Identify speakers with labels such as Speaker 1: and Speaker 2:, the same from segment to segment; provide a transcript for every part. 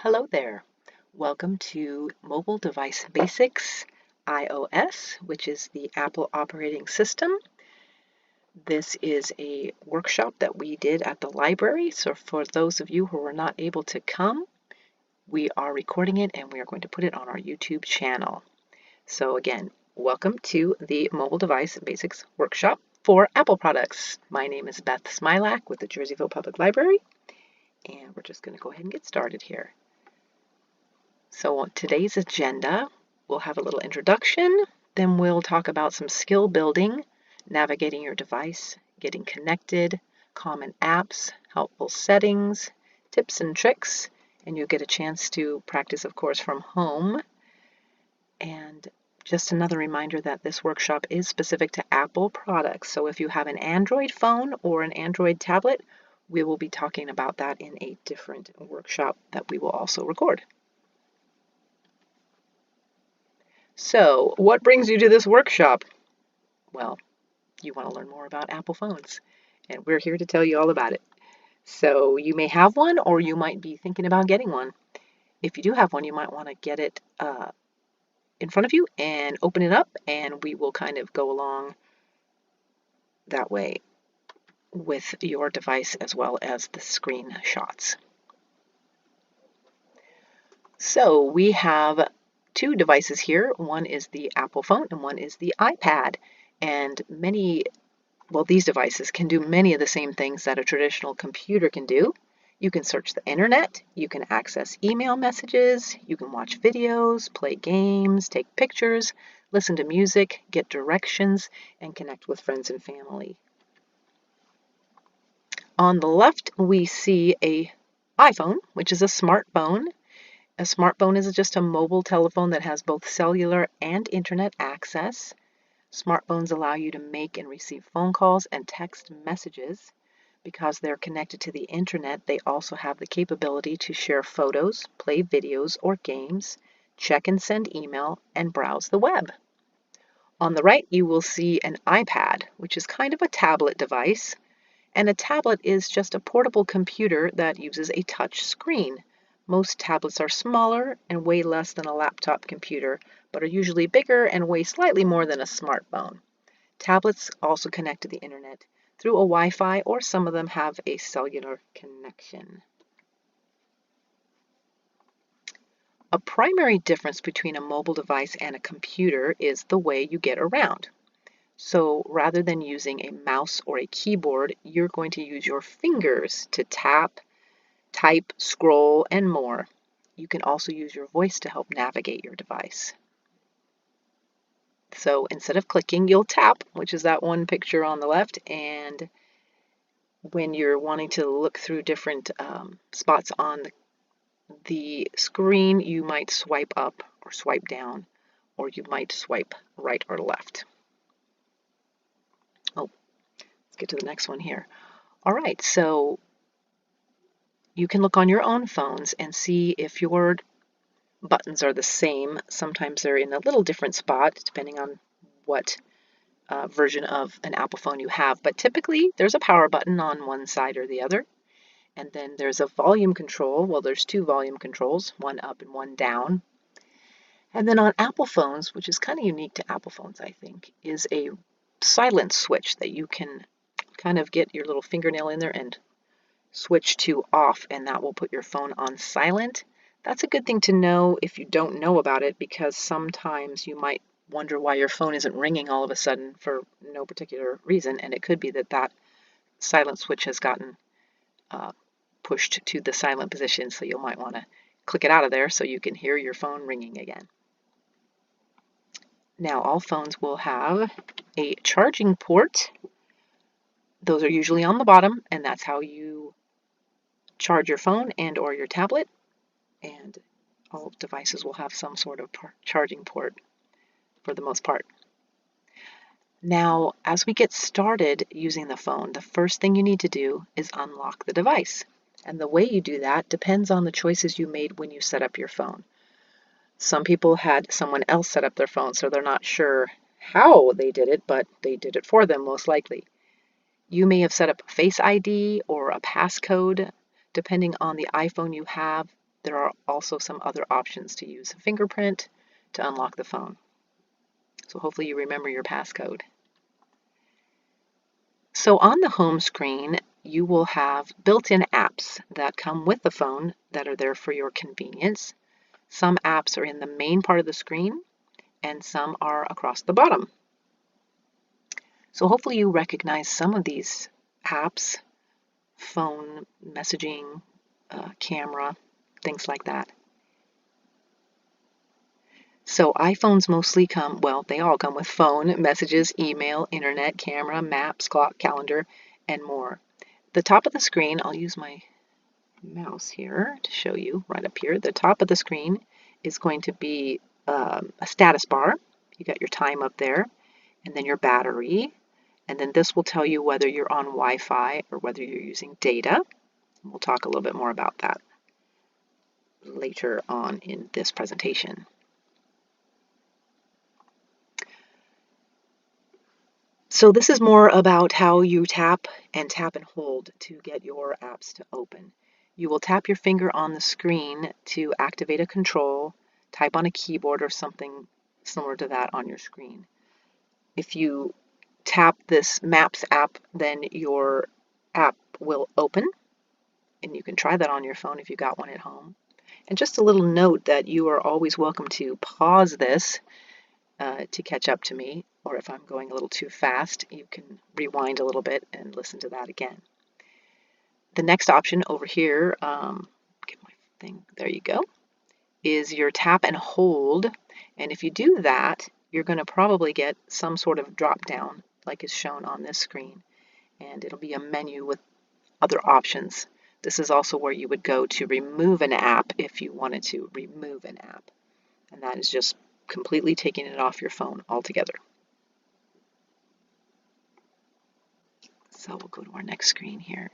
Speaker 1: Hello there. Welcome to Mobile Device Basics iOS, which is the Apple operating system. This is a workshop that we did at the library. So for those of you who were not able to come, we are recording it and we are going to put it on our YouTube channel. So again, welcome to the Mobile Device Basics workshop for Apple products. My name is Beth Smilak with the Jerseyville Public Library, and we're just going to go ahead and get started here. So on today's agenda, we'll have a little introduction, then we'll talk about some skill building, navigating your device, getting connected, common apps, helpful settings, tips and tricks, and you'll get a chance to practice, of course, from home. And just another reminder that this workshop is specific to Apple products. So if you have an Android phone or an Android tablet, we will be talking about that in a different workshop that we will also record. So, what brings you to this workshop? Well, you want to learn more about Apple phones, and we're here to tell you all about it. So, you may have one, or you might be thinking about getting one. If you do have one, you might want to get it in front of you and open it up, and we will kind of go along that way with your device as well as the screenshots. So, we have two devices here. One is the Apple phone and one is the iPad. And these devices can do many of the same things that a traditional computer can do. You can search the internet, you can access email messages, you can watch videos, play games, take pictures, listen to music, get directions, and connect with friends and family. On the left, we see an iPhone, which is a smartphone. A smartphone is just a mobile telephone that has both cellular and internet access. Smartphones allow you to make and receive phone calls and text messages. Because they're connected to the internet, they also have the capability to share photos, play videos or games, check and send email, and browse the web. On the right, you will see an iPad, which is kind of a tablet device. And a tablet is just a portable computer that uses a touch screen. Most tablets are smaller and weigh less than a laptop computer, but are usually bigger and weigh slightly more than a smartphone. Tablets also connect to the internet through a Wi-Fi, or some of them have a cellular connection. A primary difference between a mobile device and a computer is the way you get around. So rather than using a mouse or a keyboard, you're going to use your fingers to tap, type, scroll, and more. You can also use your voice to help navigate your device. So instead of clicking, you'll tap, which is that one picture on the left, and when you're wanting to look through different spots on the screen, you might swipe up or swipe down, or you might swipe right or left. Oh, let's get to the next one here. All right, so you can look on your own phones and see if your buttons are the same. Sometimes they're in a little different spot, depending on what version of an Apple phone you have. But typically, there's a power button on one side or the other. And then there's a volume control. Well, there's two volume controls, one up and one down. And then on Apple phones, which is kind of unique to Apple phones, I think, is a silent switch that you can kind of get your little fingernail in there and switch to off, and that will put your phone on silent. That's a good thing to know if you don't know about it, because sometimes you might wonder why your phone isn't ringing all of a sudden for no particular reason, and it could be that silent switch has gotten pushed to the silent position, so you might want to click it out of there so you can hear your phone ringing again. Now, all phones will have a charging port. Those are usually on the bottom, and that's how you charge your phone and or your tablet, and all devices will have some sort of charging port for the most part. Now, as we get started using the phone, the first thing you need to do is unlock the device. And the way you do that depends on the choices you made when you set up your phone. Some people had someone else set up their phone, so they're not sure how they did it, but they did it for them most likely. You may have set up Face ID or a passcode. Depending on the iPhone you have, There are also some other options to use a fingerprint to unlock the phone. So hopefully you remember your passcode. So on the home screen, you will have built-in apps that come with the phone that are there for your convenience. Some apps are in the main part of the screen, and some are across the bottom. So hopefully you recognize some of these apps: phone, messaging, camera, things like that. So iPhones mostly come, well, they all come with phone, messages, email, internet, camera, maps, clock, calendar, and more. The top of the screen, I'll use my mouse here to show you right up here. The top of the screen is going to be a status bar. You got your time up there, and then your battery, and then this will tell you whether you're on Wi-Fi or whether you're using data. We'll talk a little bit more about that later on in this presentation. So this is more about how you tap and hold to get your apps to open. You will tap your finger on the screen to activate a control, type on a keyboard or something similar to that on your screen. If you tap this Maps app, then your app will open, and you can try that on your phone if you got one at home. And just a little note that you are always welcome to pause this to catch up to me, or if I'm going a little too fast, you can rewind a little bit and listen to that again. The next option over here, get my thing, there you go, is your tap and hold. And if you do that, you're going to probably get some sort of drop down like is shown on this screen. And it'll be a menu with other options. This is also where you would go to remove an app if you wanted to remove an app. And that is just completely taking it off your phone altogether. So we'll go to our next screen here.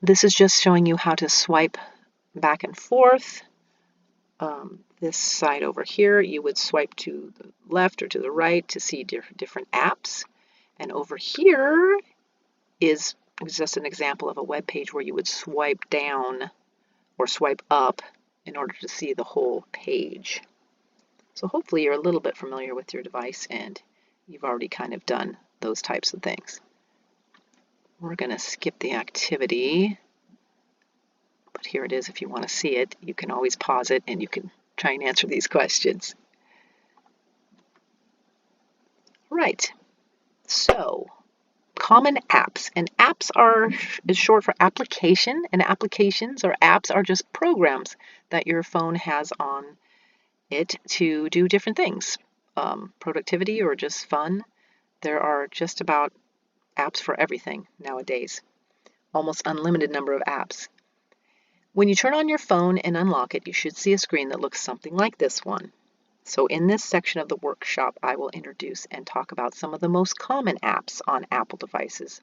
Speaker 1: This is just showing you how to swipe back and forth. This side over here, you would swipe to the left or to the right to see different apps. And over here is just an example of a web page where you would swipe down or swipe up in order to see the whole page. So hopefully you're a little bit familiar with your device and you've already kind of done those types of things. We're going to skip the activity, but here it is. If you want to see it, you can always pause it and you can try and answer these questions. Right, so common apps, and apps is short for application, and applications or apps are just programs that your phone has on it to do different things, productivity or just fun. There are just about apps for everything nowadays, almost unlimited number of apps. When you turn on your phone and unlock it, you should see a screen that looks something like this one. So in this section of the workshop, I will introduce and talk about some of the most common apps on Apple devices,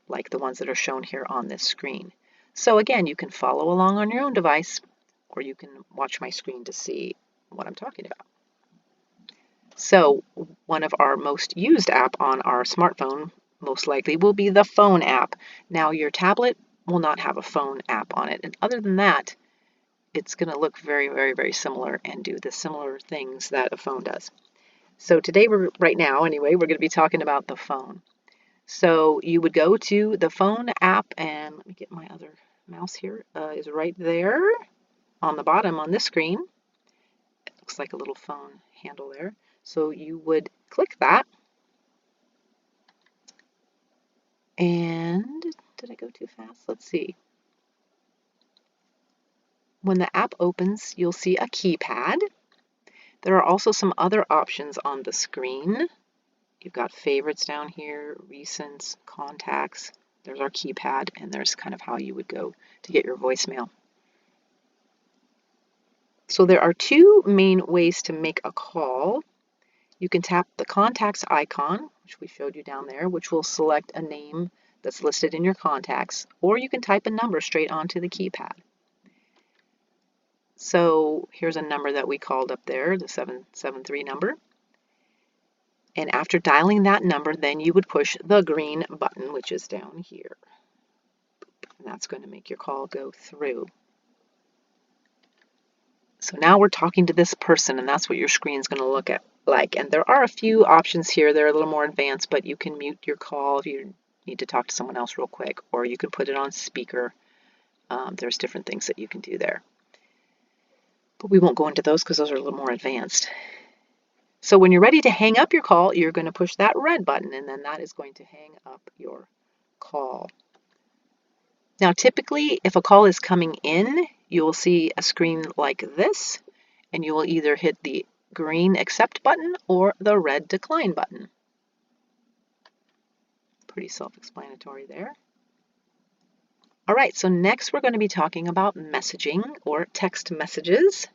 Speaker 1: like the ones that are shown here on this screen. So again, you can follow along on your own device, or you can watch my screen to see what I'm talking about. So one of our most used app on our smartphone most likely will be the phone app. Now your tablet will not have a phone app on it, and other than that, it's going to look very, very, very similar and do the similar things that a phone does. So today, right now anyway, we're going to be talking about the phone. So you would go to the phone app, and let me get my other mouse here, is right there on the bottom on this screen. It looks like a little phone handle there. So you would click that. And did I go too fast? Let's see. When the app opens, you'll see a keypad. There are also some other options on the screen. You've got favorites down here, recents, contacts. There's our keypad, and there's kind of how you would go to get your voicemail. So there are two main ways to make a call. You can tap the contacts icon, which we showed you down there, which will select a name that's listed in your contacts, or you can type a number straight onto the keypad. So here's a number that we called up there, the 773 number. And after dialing that number, then you would push the green button, which is down here. And that's going to make your call go through. So now we're talking to this person, and that's what your screen is going to look at like. And there are a few options here. They're a little more advanced, but you can mute your call if you need to talk to someone else real quick, or you can put it on speaker. There's different things that you can do there. But we won't go into those because those are a little more advanced. So when you're ready to hang up your call, you're going to push that red button, and then that is going to hang up your call. Now, typically, if a call is coming in, you will see a screen like this, and you will either hit the green accept button or the red decline button. Pretty self-explanatory there. All right, so next we're going to be talking about messaging or text messages.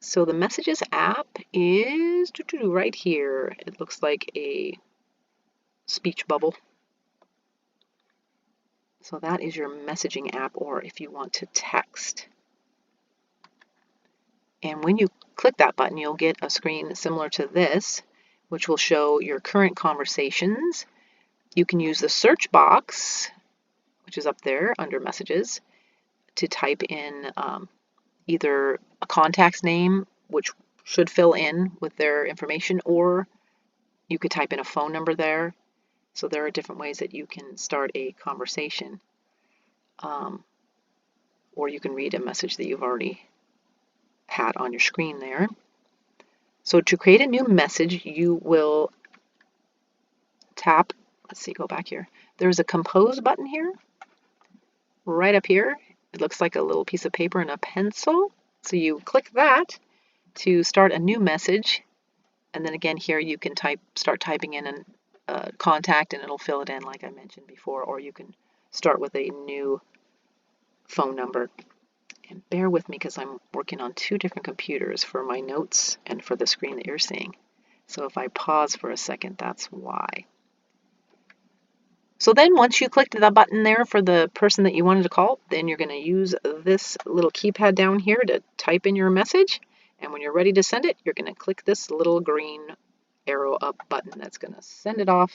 Speaker 1: So the Messages app is right here. It looks like a speech bubble. So that is your messaging app, or if you want to text. And when you click that button, you'll get a screen similar to this, which will show your current conversations. You can use the search box, which is up there under Messages, to type in either a contact's name, which should fill in with their information, or you could type in a phone number there. So there are different ways that you can start a conversation. Or you can read a message that you've already had on your screen there. So to create a new message, you will tap, let's see, go back here. There's a compose button here, right up here. It looks like a little piece of paper and a pencil. So you click that to start a new message. And then again here you can start typing in a contact and it'll fill it in like I mentioned before, or you can start with a new phone number. And bear with me because I'm working on two different computers for my notes and for the screen that you're seeing. So if I pause for a second, that's why. So then once you clicked the button there for the person that you wanted to call, then you're going to use this little keypad down here to type in your message. And when you're ready to send it, you're going to click this little green arrow up button that's going to send it off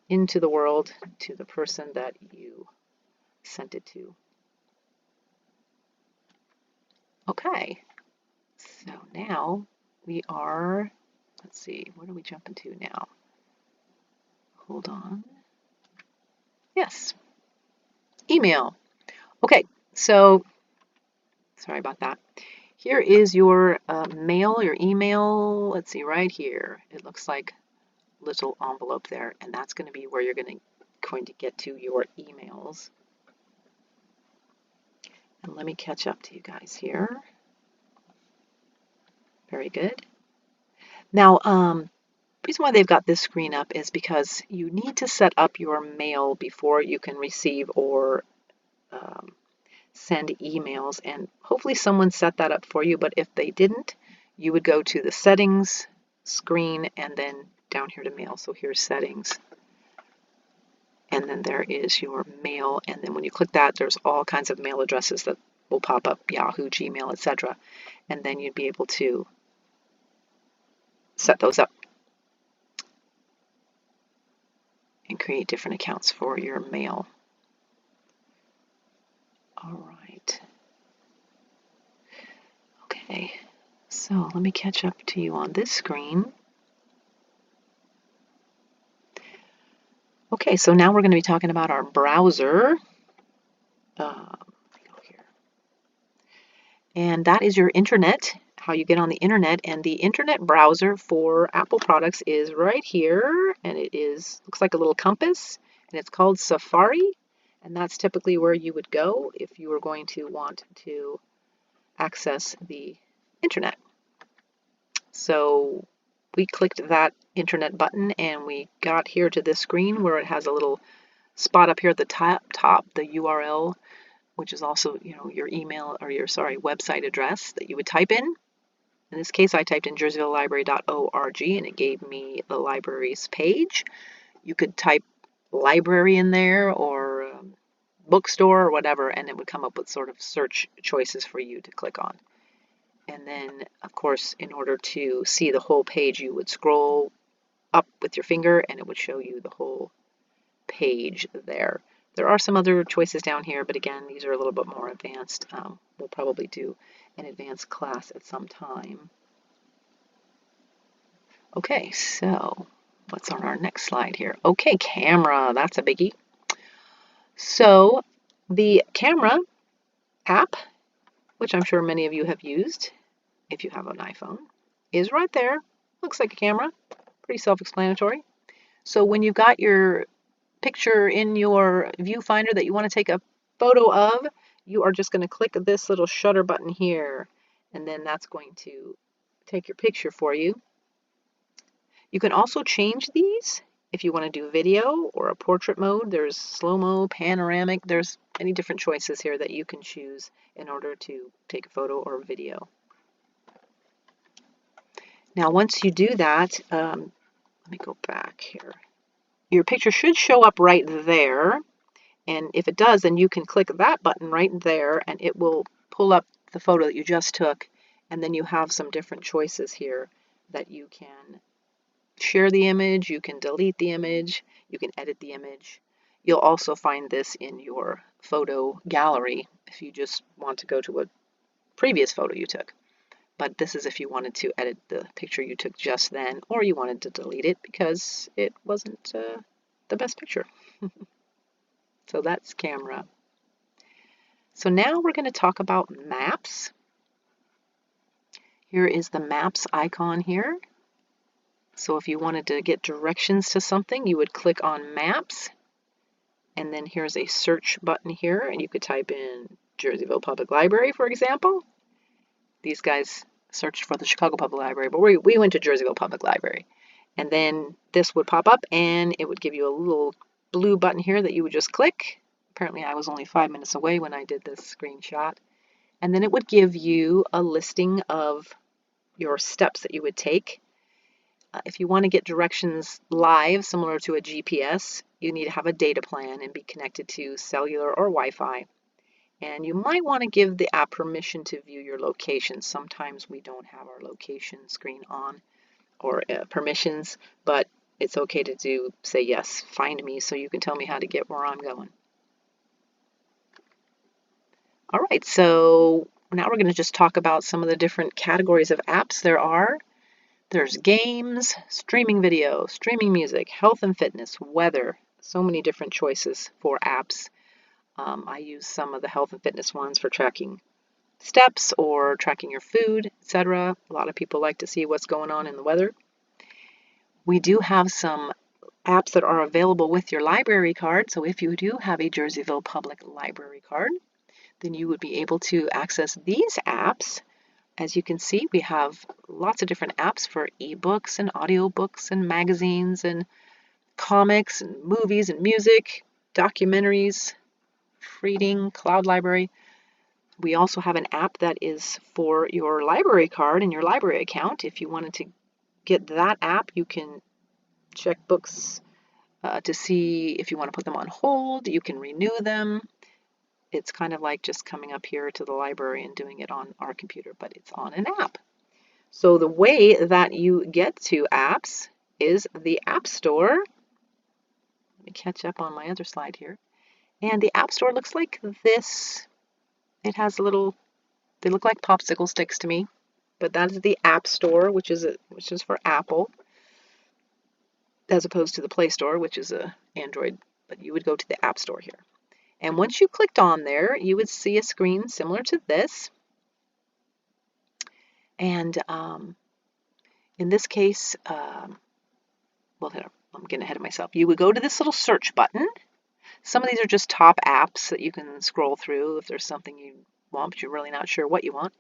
Speaker 1: into the world to the person that you sent it to. Okay, so now we are, let's see, where do we jump into now? Hold on. Yes, email. Okay, so sorry about that. Here is your mail, your email. Let's see, right here. It looks like a little envelope there, and that's going to be where you're going to get to your emails. And let me catch up to you guys here. Very good. Now, the reason why they've got this screen up is because you need to set up your mail before you can receive or send emails, and hopefully someone set that up for you, but if they didn't, you would go to the settings screen and then down here to mail. So here's settings, and then there is your mail, and then when you click that, there's all kinds of mail addresses that will pop up, Yahoo, Gmail, etc., and then you'd be able to set those up and create different accounts for your mail. All right. Okay, so let me catch up to you on this screen. Okay, so now we're going to be talking about our browser. Let me go here. And that is your internet, how you get on the internet. And the internet browser for Apple products is right here. And it looks like a little compass. And it's called Safari. And that's typically where you would go if you were going to want to access the internet. So we clicked that internet button and we got here to this screen where it has a little spot up here at the top, the URL, which is also, your email or your website address that you would type in. In this case, I typed in jerseyvillelibrary.org and it gave me the library's page. You could type library in there or bookstore or whatever, and it would come up with sort of search choices for you to click on. And then, of course, in order to see the whole page, you would scroll up with your finger and it would show you the whole page there. There are some other choices down here, but again, these are a little bit more advanced. We'll probably do an advanced class at some time. Okay, so what's on our next slide here? Okay, camera, that's a biggie. So the camera app, which I'm sure many of you have used if you have an iPhone, is right there. Looks like a camera, pretty self-explanatory. So when you've got your picture in your viewfinder that you want to take a photo of, you are just going to click this little shutter button here, and then that's going to take your picture for you. You can also change these if you want to do video or a portrait mode. There's slow-mo, panoramic. There's many different choices here that you can choose in order to take a photo or video. Now, once you do that, let me go back here. Your picture should show up right there. And if it does, then you can click that button right there, and it will pull up the photo that you just took. And then you have some different choices here that you can share the image, you can delete the image, you can edit the image. You'll also find this in your photo gallery if you just want to go to a previous photo you took. But this is if you wanted to edit the picture you took just then, or you wanted to delete it because it wasn't the best picture. So that's camera. So now we're going to talk about maps. Here is the maps icon here. So if you wanted to get directions to something, you would click on maps. And then here's a search button here, and you could type in Jerseyville Public Library, for example. These guys searched for the Chicago Public Library, but we went to Jerseyville Public Library. And then this would pop up, and it would give you a little blue button here that you would just click. Apparently I was only 5 minutes away when I did this screenshot. And then it would give you a listing of your steps that you would take. If you want to get directions live, similar to a GPS, you need to have a data plan and be connected to cellular or Wi-Fi. And you might want to give the app permission to view your location. Sometimes we don't have our location screen on or permissions, but it's okay to say yes, find me, so you can tell me how to get where I'm going. All right, so now we're going to just talk about some of the different categories of apps there are. There's games, streaming video, streaming music, health and fitness, weather, so many different choices for apps. I use some of the health and fitness ones for tracking steps or tracking your food, etc. A lot of people like to see what's going on in the weather. We do have some apps that are available with your library card. So if you do have a Jerseyville Public Library card, then you would be able to access these apps. As you can see, we have lots of different apps for ebooks and audiobooks and magazines and comics and movies and music, documentaries, reading, cloud library. We also have an app that is for your library card and your library account. If you wanted to get that app, you can check books to see if you want to put them on hold. You can renew them. It's kind of like just coming up here to the library and doing it on our computer, but it's on an app. So the way that you get to apps is the App Store. Let me catch up on my other slide here. And the App Store looks like this. It has they look like popsicle sticks to me, but that is the App Store, which is for Apple, as opposed to the Play Store, which is a Android, but you would go to the App Store here. And once you clicked on there, you would see a screen similar to this. And in this case, I'm getting ahead of myself. You would go to this little search button. Some of these are just top apps that you can scroll through if there's something you want, but you're really not sure what you want.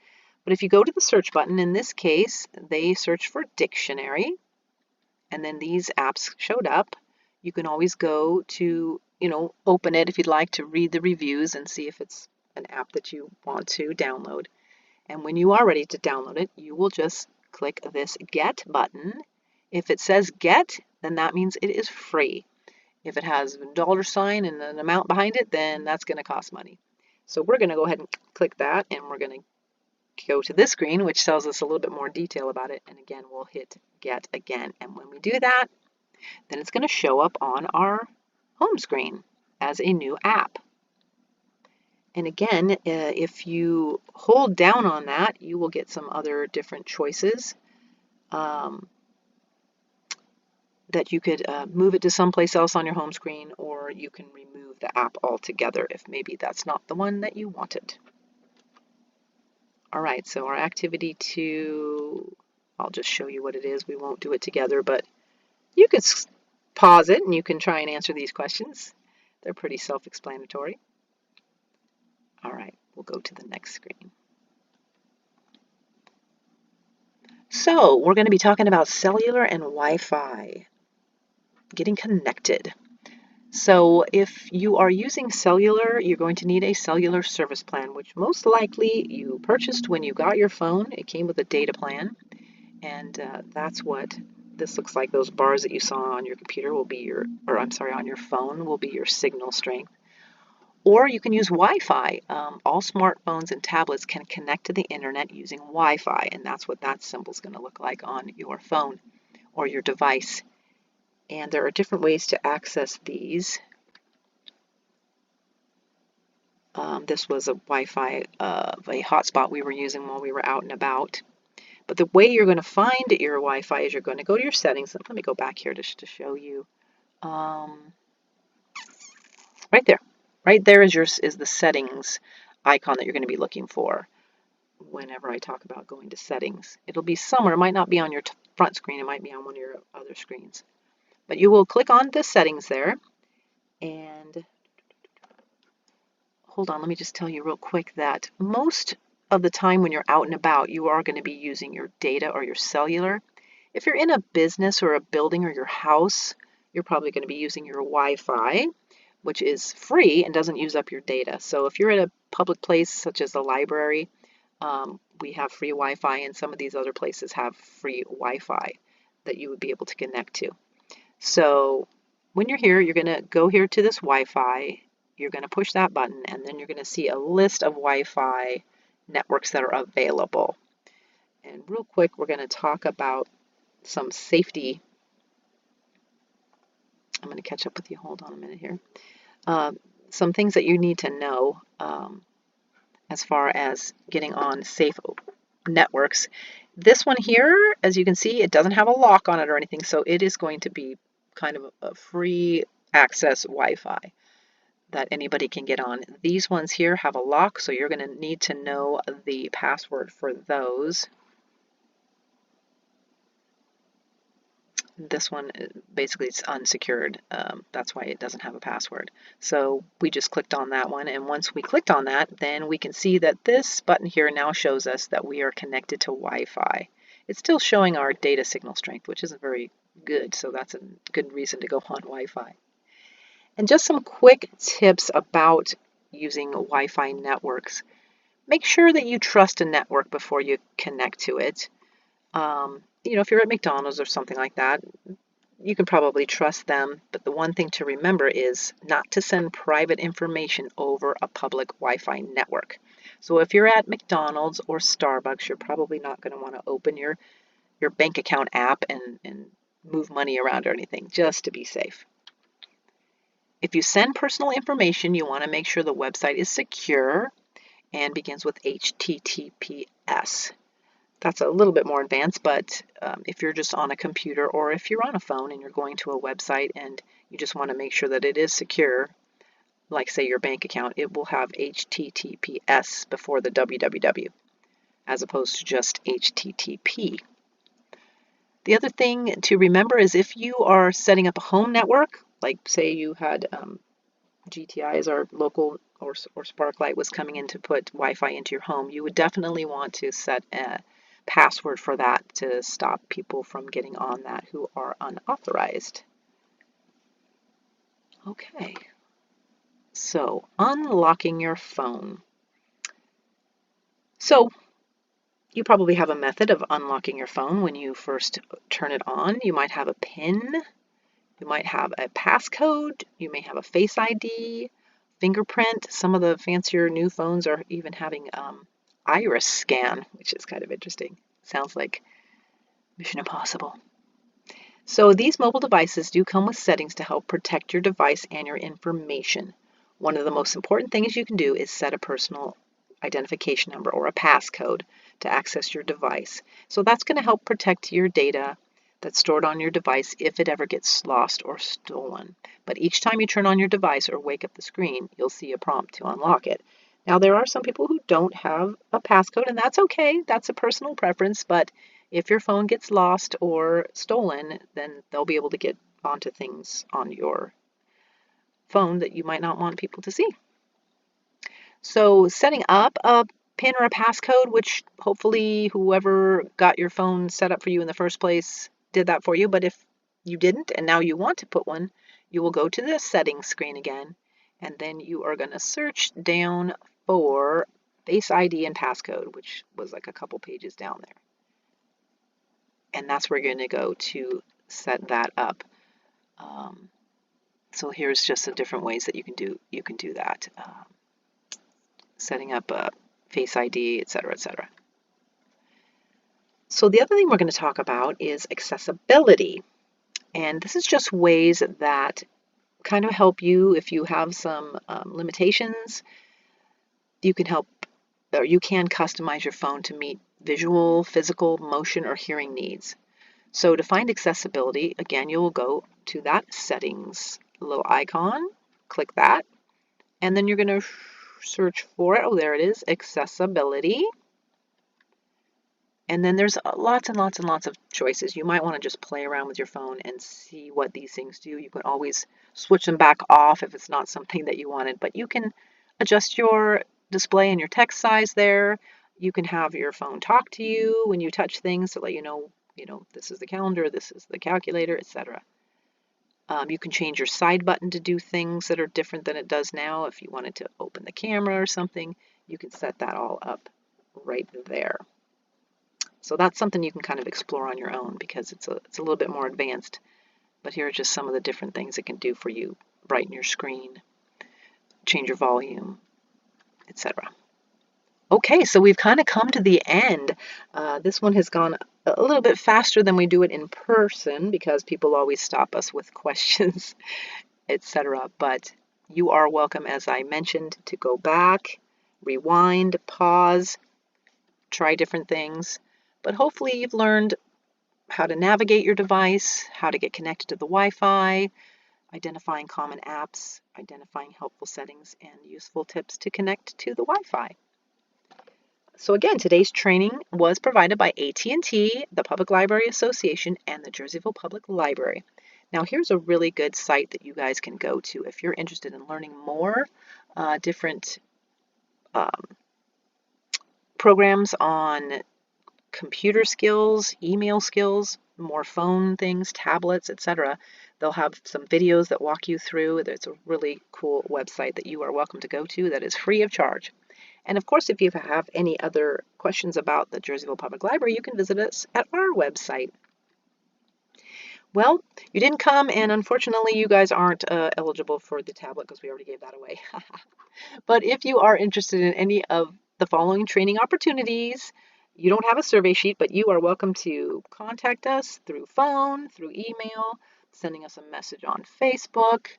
Speaker 1: But if you go to the search button, in this case, they search for dictionary. And then these apps showed up. You can always go to open it if you'd like to read the reviews and see if it's an app that you want to download. And when you are ready to download it, you will just click this Get button. If it says Get, then that means it is free. If it has a $sign and an amount behind it, then that's going to cost money. So we're going to go ahead and click that, and we're going to go to this screen, which tells us a little bit more detail about it. And again, we'll hit Get again. And when we do that, then it's going to show up on our home screen. as a new app. And again, if you hold down on that, you will get some other different choices that you could move it to someplace else on your home screen, or you can remove the app altogether if maybe that's not the one that you wanted. All right, so our activity 2, I'll just show you what it is. We won't do it together, but you could pause it and you can try and answer these questions. They're pretty self-explanatory. All right, we'll go to the next screen. So we're going to be talking about cellular and Wi-Fi, getting connected. So if you are using cellular, you're going to need a cellular service plan, which most likely you purchased when you got your phone. It came with a data plan, and that's what this looks like. Those bars that you saw on your computer will be your, or I'm sorry, on your phone will be your signal strength. Or you can use Wi-Fi. All smartphones and tablets can connect to the internet using Wi-Fi, and that's what that symbol is going to look like on your phone or your device. And there are different ways to access these. This was a Wi-Fi of a hotspot we were using while we were out and about. But the way you're going to find your Wi-Fi is you're going to go to your settings. Let me go back here to show you. Right there. Right there is the settings icon that you're going to be looking for whenever I talk about going to settings. It'll be somewhere. It might not be on your front screen. It might be on one of your other screens. But you will click on the settings there. And hold on, let me just tell you real quick that most of the time when you're out and about, you are going to be using your data or your cellular. If you're in a business or a building or your house, you're probably going to be using your Wi-Fi, which is free and doesn't use up your data. So if you're at a public place such as the library, we have free Wi-Fi, and some of these other places have free Wi-Fi that you would be able to connect to. So when you're here, you're going to go here to this Wi-Fi. You're going to push that button, and then you're going to see a list of Wi-Fi networks that are available. And real quick, we're going to talk about some safety. I'm going to catch up with you. Hold on a minute here. Some things that you need to know as far as getting on safe networks. This one here, as you can see, it doesn't have a lock on it or anything, so it is going to be kind of a free access Wi-Fi that anybody can get on. These ones here have a lock, so you're going to need to know the password for those. This one, basically, it's unsecured. That's why it doesn't have a password. So we just clicked on that one, and once we clicked on that, then we can see that this button here now shows us that we are connected to Wi-Fi. It's still showing our data signal strength, which isn't very good, so that's a good reason to go on Wi-Fi. And just some quick tips about using Wi-Fi networks. Make sure that you trust a network before you connect to it. You know, if you're at McDonald's or something like that, you can probably trust them, but the one thing to remember is not to send private information over a public Wi-Fi network. So if you're at McDonald's or Starbucks, you're probably not going to want to open your bank account app and move money around or anything, just to be safe. If you send personal information, you want to make sure the website is secure and begins with HTTPS. That's a little bit more advanced, but if you're just on a computer or if you're on a phone and you're going to a website and you just want to make sure that it is secure, like say your bank account, it will have HTTPS before the www as opposed to just HTTP. The other thing to remember is if you are setting up a home network, like say you had GTI as our local or Sparklight was coming in to put Wi-Fi into your home, you would definitely want to set a password for that to stop people from getting on that who are unauthorized. Okay, so unlocking your phone. So you probably have a method of unlocking your phone when you first turn it on. You might have a PIN, you might have a passcode, you may have a Face ID, fingerprint. Some of the fancier new phones are even having iris scan, which is kind of interesting. Sounds like Mission Impossible. So these mobile devices do come with settings to help protect your device and your information. One of the most important things you can do is set a personal identification number or a passcode to access your device. So that's going to help protect your data that's stored on your device if it ever gets lost or stolen. But each time you turn on your device or wake up the screen, you'll see a prompt to unlock it. Now, there are some people who don't have a passcode, and that's okay. That's a personal preference, but if your phone gets lost or stolen, then they'll be able to get onto things on your phone that you might not want people to see. So setting up a PIN or a passcode, which hopefully whoever got your phone set up for you in the first place did that for you, but if you didn't and now you want to put one, you will go to the settings screen again, and then you are going to search down for Face ID and passcode, which was like a couple pages down there. And that's where you're going to go to set that up. So here's just the different ways that you can do that. Setting up a Face ID, etc., etc. So the other thing we're going to talk about is accessibility. And this is just ways that kind of help you if you have some limitations. You can help, or you can customize your phone to meet visual, physical, motion, or hearing needs. So to find accessibility, again, you will go to that settings little icon, click that, and then you're going to search for it. Oh, there it is, accessibility. And then there's lots and lots and lots of choices. You might want to just play around with your phone and see what these things do. You can always switch them back off if it's not something that you wanted, but you can adjust your display and your text size there. You can have your phone talk to you when you touch things to let you know, this is the calendar, this is the calculator, etc. You can change your side button to do things that are different than it does now. If you wanted to open the camera or something, you can set that all up right there. So that's something you can kind of explore on your own because it's a little bit more advanced. But here are just some of the different things it can do for you. Brighten your screen, change your volume, etc. Okay, so we've kind of come to the end. This one has gone a little bit faster than we do it in person because people always stop us with questions, etc. But you are welcome, as I mentioned, to go back, rewind, pause, try different things. But hopefully you've learned how to navigate your device, how to get connected to the Wi-Fi, identifying common apps, identifying helpful settings, and useful tips to connect to the Wi-Fi. So again, today's training was provided by AT&T, the Public Library Association, and the Jerseyville Public Library. Now here's a really good site that you guys can go to if you're interested in learning more different programs on computer skills, email skills, more phone things, tablets, etc. They'll have some videos that walk you through. It's a really cool website that you are welcome to go to that is free of charge. And of course, if you have any other questions about the Jerseyville Public Library, you can visit us at our website. Well, you didn't come, and unfortunately, you guys aren't eligible for the tablet because we already gave that away. But if you are interested in any of the following training opportunities, you don't have a survey sheet, but you are welcome to contact us through phone, through email, sending us a message on Facebook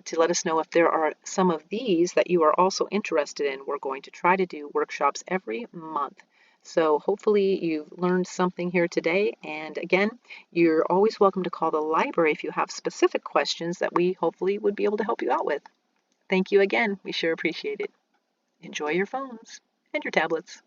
Speaker 1: to let us know if there are some of these that you are also interested in. We're going to try to do workshops every month. So hopefully you've learned something here today. And again, you're always welcome to call the library if you have specific questions that we hopefully would be able to help you out with. Thank you again. We sure appreciate it. Enjoy your phones and your tablets.